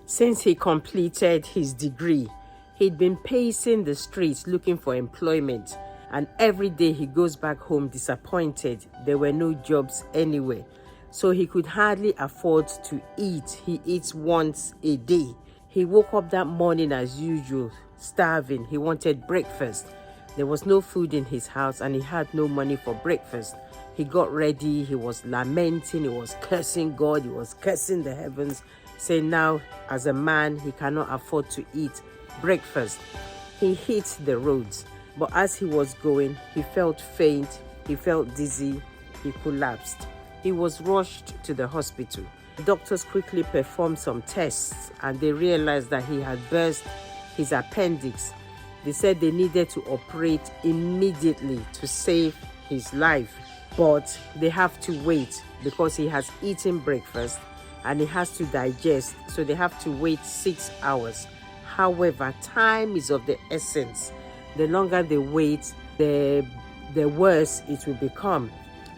Since he completed his degree, he'd been pacing the streets looking for employment, and every day he goes back home disappointed. There were no jobs anywhere, so he could hardly afford to eat. He eats once a day. He woke up that morning as usual, starving. He wanted breakfast. There was no food in his house and he had no money for breakfast. He got ready, he was lamenting, he was cursing God, he was cursing the heavens, saying now as a man he cannot afford to eat breakfast. He hit the roads, but as he was going, he felt faint, he felt dizzy, he collapsed. He was rushed to the hospital. Doctors quickly performed some tests and they realized that he had burst his appendix. They said they needed to operate immediately to save his life, but they have to wait because he has eaten breakfast and he has to digest, so they have to wait 6 hours. However, time is of the essence. The longer they wait, the worse it will become.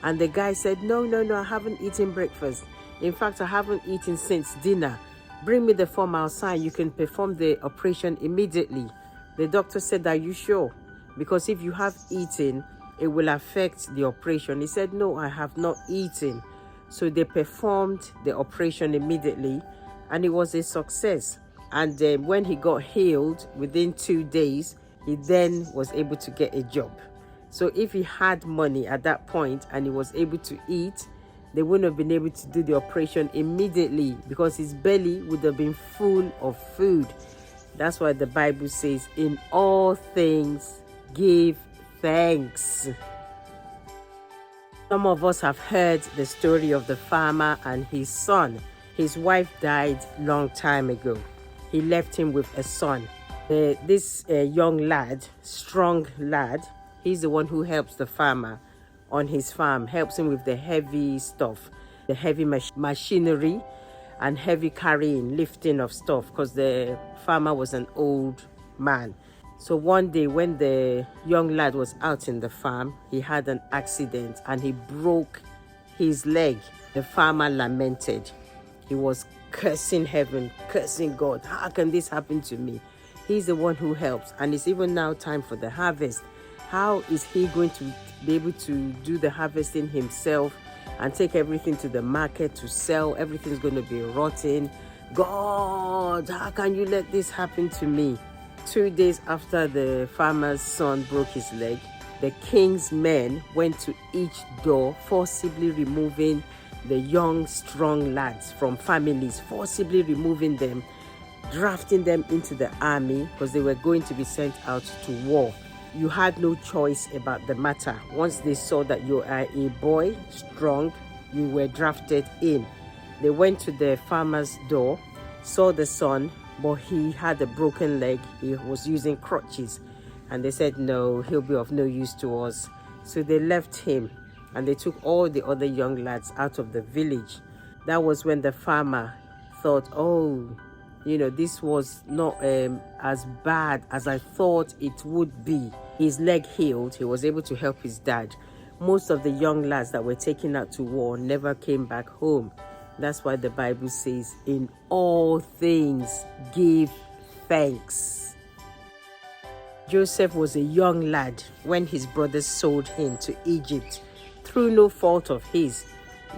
And the guy said, no, I haven't eaten breakfast. In fact, I haven't eaten since dinner. Bring me the form, I'll sign. You can perform the operation immediately. The doctor said, are you sure? Because if you have eaten, it will affect the operation. He said, no, I have not eaten. So they performed the operation immediately and it was a success. And when he got healed within 2 days, he then was able to get a job. So if he had money at that point and he was able to eat, they wouldn't have been able to do the operation immediately because his belly would have been full of food. That's why the Bible says, in all things, give thanks. Some of us have heard the story of the farmer and his son. His wife died long time ago. He left him with a son. This young lad, strong lad, he's the one who helps the farmer on his farm, helps him with the heavy stuff, the heavy machinery and heavy carrying, lifting of stuff, because the farmer was an old man. So one day when the young lad was out in the farm, he had an accident and he broke his leg. The farmer lamented. He was cursing heaven, cursing God. How can this happen to me? He's the one who helps, and it's even now time for the harvest. How is he going to be able to do the harvesting himself and take everything to the market to sell? Everything's going to be rotten. God, how can you let this happen to me? 2 days after the farmer's son broke his leg, the king's men went to each door, forcibly removing the young, strong lads from families, forcibly removing them, drafting them into the army because they were going to be sent out to war. You had no choice about the matter. Once they saw that you are a boy, strong, you were drafted in. They went to the farmer's door, saw the son, but he had a broken leg. He was using crutches. And they said, no, he'll be of no use to us. So they left him and they took all the other young lads out of the village. That was when the farmer thought, oh, this was not as bad as I thought it would be. His leg healed. He was able to help his dad. Most of the young lads that were taken out to war never came back home. That's why the Bible says, in all things, give thanks. Joseph was a young lad when his brothers sold him to Egypt through no fault of his.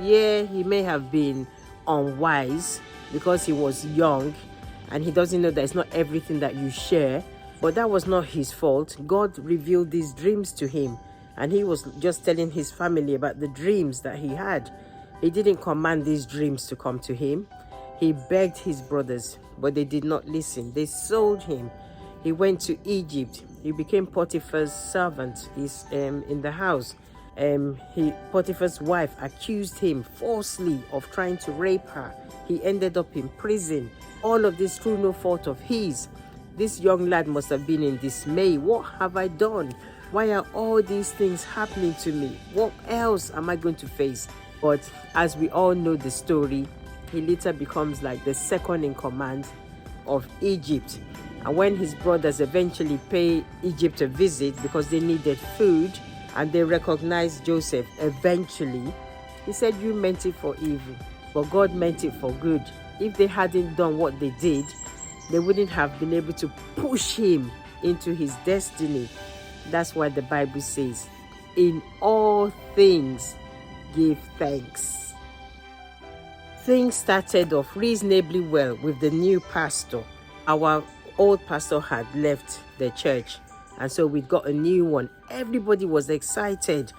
Yeah, he may have been unwise because he was young and he doesn't know that it's not everything that you share, but that was not his fault. God revealed these dreams to him and he was just telling his family about the dreams that he had. He didn't command these dreams to come to him. He begged his brothers, but they did not listen. They sold him. He went to Egypt. He became Potiphar's servant. He's in the house. Potiphar's wife accused him falsely of trying to rape her. He ended up in prison. All of this through no fault of his. This young lad must have been in dismay. What have I done? Why are all these things happening to me? What else am I going to face? But as we all know the story, he later becomes like the second in command of Egypt. And when his brothers eventually pay Egypt a visit because they needed food and they recognized Joseph eventually, he said, you meant it for evil, but God meant it for good. If they hadn't done what they did, they wouldn't have been able to push him into his destiny. That's why the Bible says, in all things, give thanks. Things started off reasonably well with the new pastor. Our old pastor had left the church, and so we got a new one. Everybody was excited.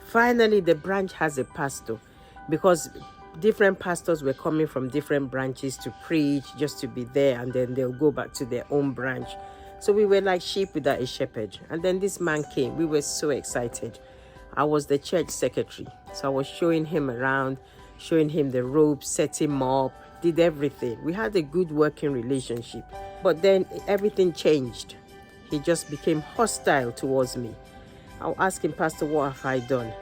Finally, the branch has a pastor, because different pastors were coming from different branches to preach, just to be there, and then they'll go back to their own branch. So we were like sheep without a shepherd. And then this man came. We were so excited. I was the church secretary, so I was showing him around, showing him the ropes, set him up, did everything. We had a good working relationship. But then everything changed. He just became hostile towards me. I'll ask him, Pastor, what have I done?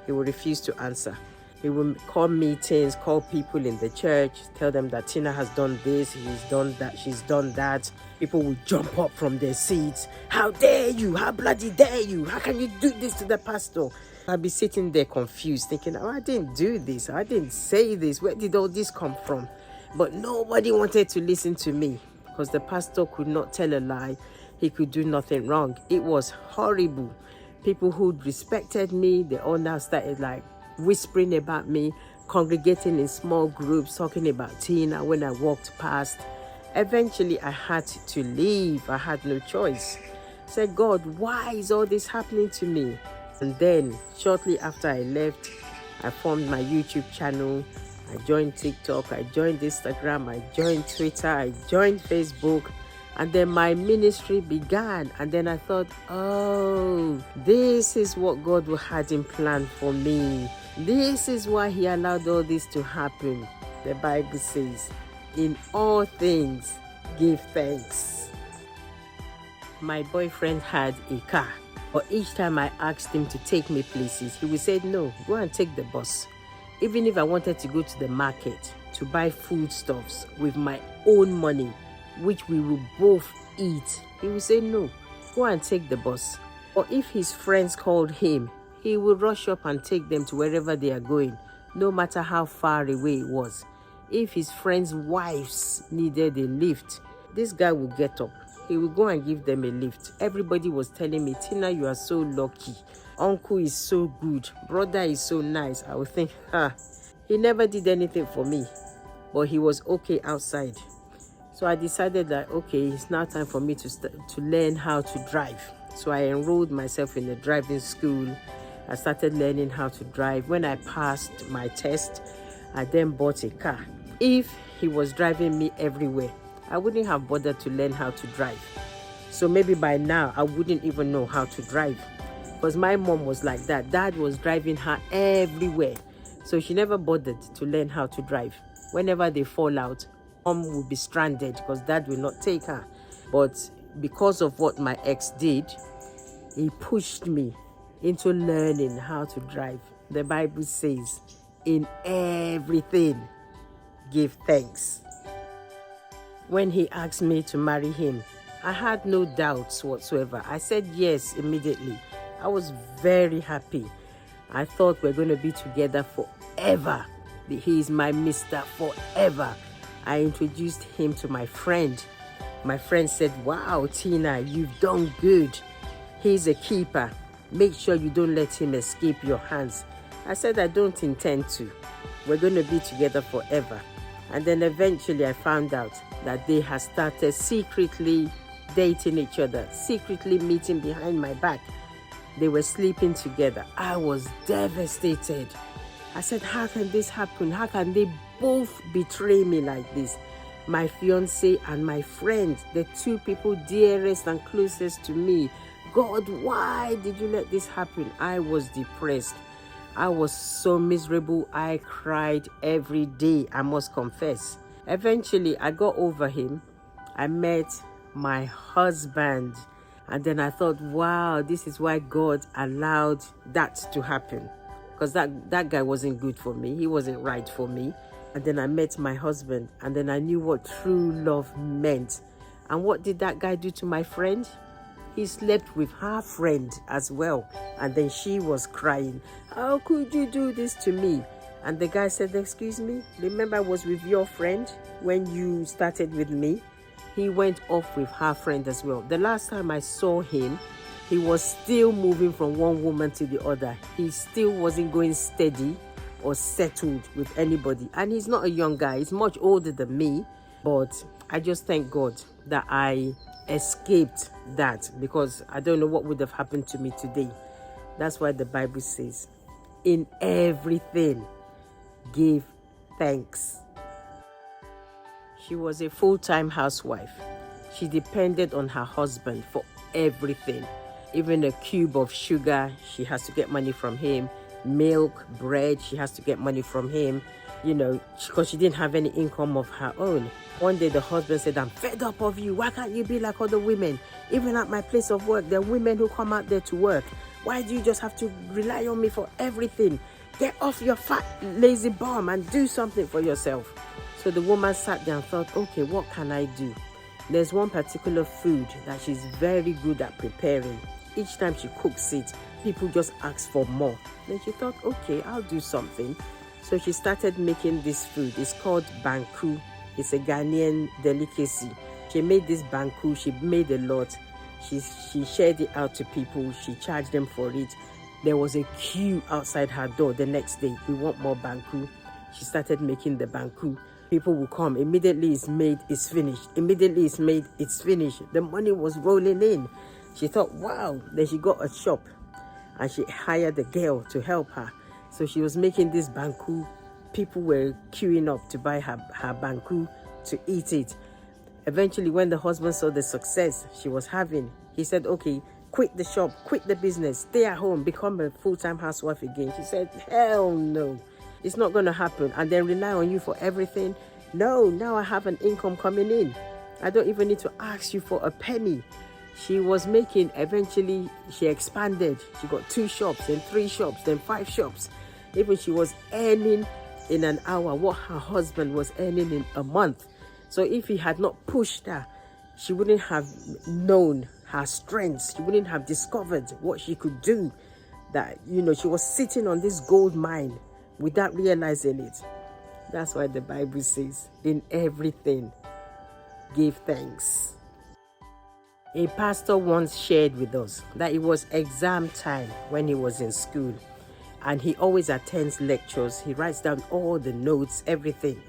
He will refuse to answer. He will call meetings, call people in the church, tell them that Tina has done this, he's done that, she's done that. People will jump up from their seats. How dare you? How bloody dare you? How can you do this to the pastor? I'll be sitting there confused, thinking, oh, I didn't do this. I didn't say this. Where did all this come from? But nobody wanted to listen to me, because the pastor could not tell a lie. He could do nothing wrong. It was horrible. People who respected me, they all now started like whispering about me, congregating in small groups, talking about Tina when I walked past. Eventually, I had to leave. I had no choice. I said, God, why is all this happening to me? And then, shortly after I left, I formed my YouTube channel. I joined TikTok, I joined Instagram, I joined Twitter, I joined Facebook. And then my ministry began. And then I thought, oh, this is what God had in plan for me. This is why he allowed all this to happen. The Bible says, in all things, give thanks. My boyfriend had a car, but each time I asked him to take me places, he would say, no, go and take the bus. Even if I wanted to go to the market to buy foodstuffs with my own money, which we will both eat, he would say, no, go and take the bus. Or if his friends called him, he would rush up and take them to wherever they are going, no matter how far away it was. If his friends' wives needed a lift, this guy would get up. He would go and give them a lift. Everybody was telling me, Tina, you are so lucky. Uncle is so good. Brother is so nice. I would think, he never did anything for me, but he was okay outside. So I decided that, okay, it's now time for me to learn how to drive. So I enrolled myself in a driving school. I started learning how to drive. When I passed my test, I then bought a car. If he was driving me everywhere, I wouldn't have bothered to learn how to drive. So maybe by now, I wouldn't even know how to drive. Because my mom was like that. Dad was driving her everywhere. So she never bothered to learn how to drive. Whenever they fall out, mom will be stranded because dad will not take her. But because of what my ex did, he pushed me into learning how to drive. The Bible says, in everything, give thanks. When he asked me to marry him, I had no doubts whatsoever. I said yes immediately. I was very happy. I thought we're going to be together forever. He is my Mr. Forever. I introduced him to my friend. My friend said, wow, Tina, you've done good. He's a keeper. Make sure you don't let him escape your hands. I said, I don't intend to. We're going to be together forever. And then eventually I found out that they had started secretly dating each other, secretly meeting behind my back. They were sleeping together. I was devastated. I said, how can this happen? How can they both betray me like this? My fiancé and my friend, the two people dearest and closest to me. God, why did you let this happen? I was depressed. I was so miserable. I cried every day, I must confess. Eventually, I got over him. I met my husband. And then I thought, wow, this is why God allowed that to happen. Because that guy wasn't good for me. He wasn't right for me. And then I met my husband. And then I knew what true love meant. And what did that guy do to my friend? He slept with her friend as well. And then she was crying, how could you do this to me? And the guy said, excuse me, remember I was with your friend when you started with me? He went off with her friend as well. The last time I saw him, he was still moving from one woman to the other. He still wasn't going steady or settled with anybody. And he's not a young guy. He's much older than me. But I just thank God that I escaped that, because I don't know what would have happened to me today. That's why the Bible says, in everything, give thanks. She was a full-time housewife. She depended on her husband for everything. Even a cube of sugar, she has to get money from him. Milk, bread, she has to get money from him, because she didn't have any income of her own. One day the husband said, I'm fed up of you. Why can't you be like other women? Even at my place of work, there are women who come out there to work. Why do you just have to rely on me for everything? Get off your fat, lazy bum and do something for yourself. So the woman sat there and thought, okay, what can I do? There's one particular food that she's very good at preparing. Each time she cooks it, people just ask for more. Then she thought, okay, I'll do something. So she started making this food. It's called banku. It's a Ghanaian delicacy. She made this banku. She made a lot. She shared it out to people. She charged them for it. There was a queue outside her door the next day. We want more banku. She started making the banku. People will come. Immediately it's made, it's finished. Immediately it's made, it's finished. The money was rolling in. She thought, wow. Then she got a shop and she hired a girl to help her. So she was making this banku. People were queuing up to buy her banku to eat it. Eventually, when the husband saw the success she was having, he said, okay, quit the shop, quit the business, stay at home, become a full-time housewife again. She said, hell no, it's not going to happen. And then rely on you for everything. No, now I have an income coming in. I don't even need to ask you for a penny. She was making, eventually she expanded. She got 2 shops, then 3 shops, then 5 shops. Even she was earning in an hour what her husband was earning in a month. So if he had not pushed her, she wouldn't have known her strengths. She wouldn't have discovered what she could do. That, she was sitting on this gold mine without realizing it. That's why the Bible says, in everything, give thanks. A pastor once shared with us that it was exam time when he was in school, and he always attends lectures. He writes down all the notes, everything.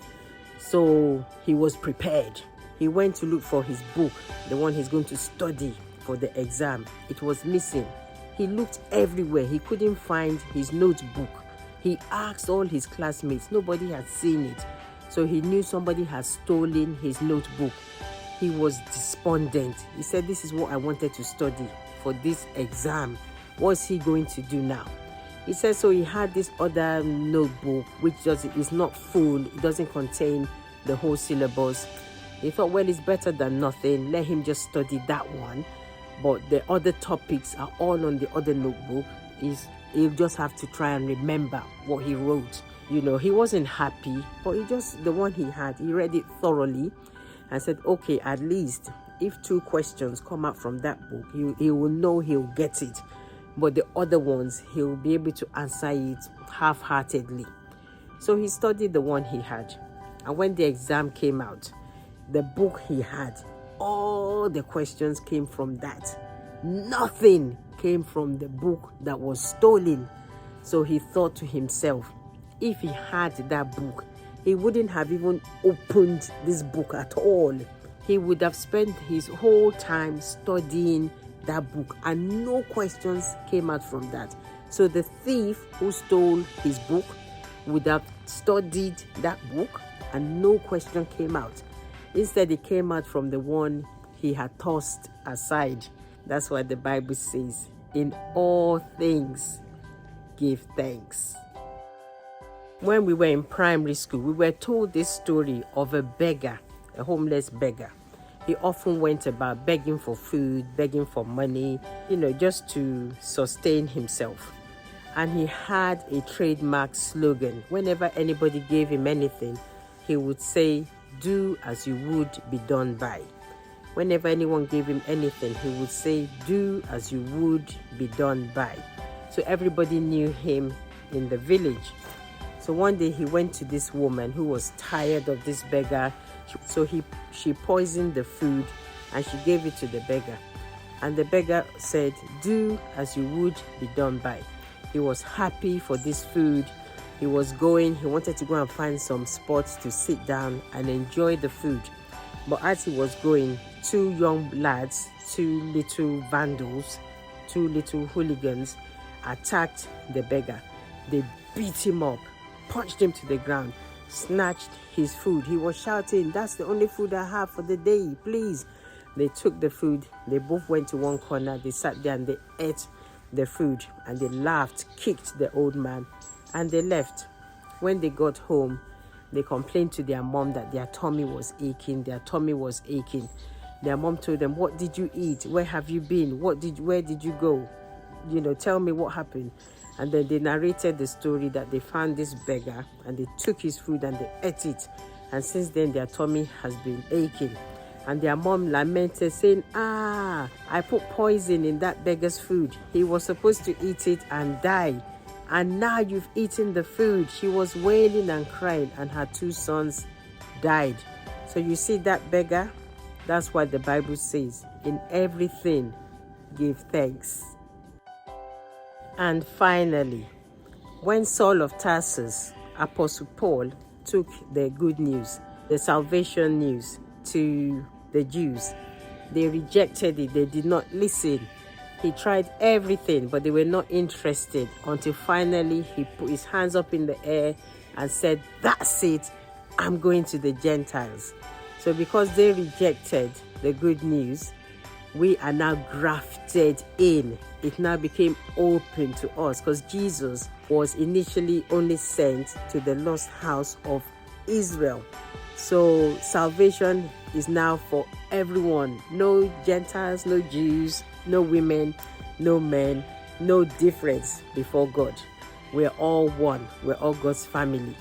So he was prepared. He went to look for his book, the one he's going to study for the exam. It was missing. He looked everywhere. He couldn't find his notebook. He asked all his classmates. Nobody had seen it. So he knew somebody had stolen his notebook. He was despondent. He said, this is what I wanted to study for this exam. What's he going to do now? He said, so he had this other notebook, which is not full. It doesn't contain the whole syllabus. He thought, well, it's better than nothing. Let him just study that one. But the other topics are all on the other notebook. He'll just have to try and remember what he wrote. He wasn't happy, but the one he had, he read it thoroughly and said, okay, at least if 2 questions come out from that book, he will know he'll get it. But the other ones, he'll be able to answer it half-heartedly. So he studied the one he had. And when the exam came out, the book he had, all the questions came from that. Nothing came from the book that was stolen. So he thought to himself, if he had that book, he wouldn't have even opened this book at all. He would have spent his whole time studying that book, and no questions came out from that. So the thief who stole his book would have studied that book and no question came out. Instead, it came out from the one he had tossed aside. That's why the Bible says, in all things, give thanks. When we were in primary school, we were told this story of a beggar, a homeless beggar. He often went about begging for food, begging for money, just to sustain himself. And he had a trademark slogan. Whenever anybody gave him anything, he would say, do as you would be done by. Whenever anyone gave him anything, he would say, do as you would be done by. So everybody knew him in the village. So one day he went to this woman who was tired of this beggar. So she poisoned the food and she gave it to the beggar. And the beggar said, do as you would be done by. He was happy for this food. He wanted to go and find some spots to sit down and enjoy the food. But as he was going, two young lads, two little vandals, two little hooligans attacked the beggar. They beat him up, punched him to the ground, snatched his food. He was shouting, that's the only food I have for the day, please. They took the food. They both went to one corner. They sat there and they ate the food and they laughed, kicked the old man, and they left. When they got home, they complained to their mom that their tummy was aching. Their mom told them, what did you eat? Where have you been? Where did you go? Tell me what happened. And then they narrated the story that they found this beggar and they took his food and they ate it. And since then, their tummy has been aching. And their mom lamented, saying, I put poison in that beggar's food. He was supposed to eat it and die. And now you've eaten the food. She was wailing and crying, and her two sons died. So you see that beggar? That's what the Bible says. In everything, give thanks. And finally, when Saul of Tarsus, Apostle Paul, took the good news, the salvation news to the Jews, they rejected it. They did not listen. He tried everything, but they were not interested until finally he put his hands up in the air and said, that's it, I'm going to the Gentiles. So because they rejected the good news, we are now grafted in. It now became open to us because Jesus was initially only sent to the lost house of Israel. So salvation is now for everyone. No Gentiles, no Jews, no women, no men, no difference before God. We're all one. We're all God's family.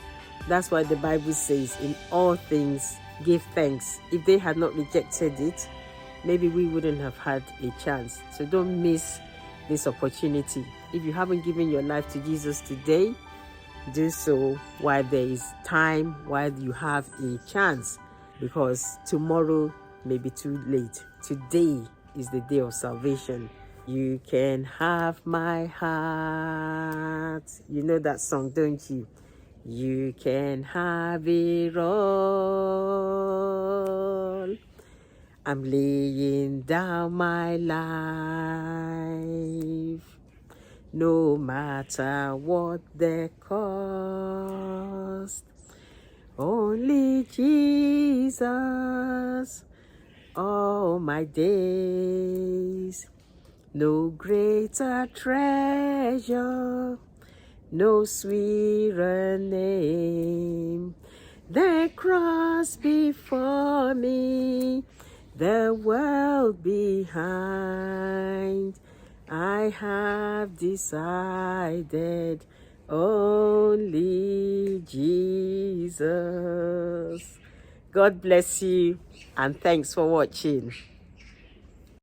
That's why the Bible says, in all things, give thanks. If they had not rejected it, maybe we wouldn't have had a chance. So don't miss this opportunity. If you haven't given your life to Jesus today, do so while there is time, while you have a chance, because tomorrow may be too late. Today is the day of salvation. You can have my heart. You know that song, don't you? You can have it all. I'm laying down my life, no matter what the cost. Only Jesus all my days. No greater treasure, no sweeter name. The cross before me, the world behind. I have decided only Jesus. God bless you and thanks for watching.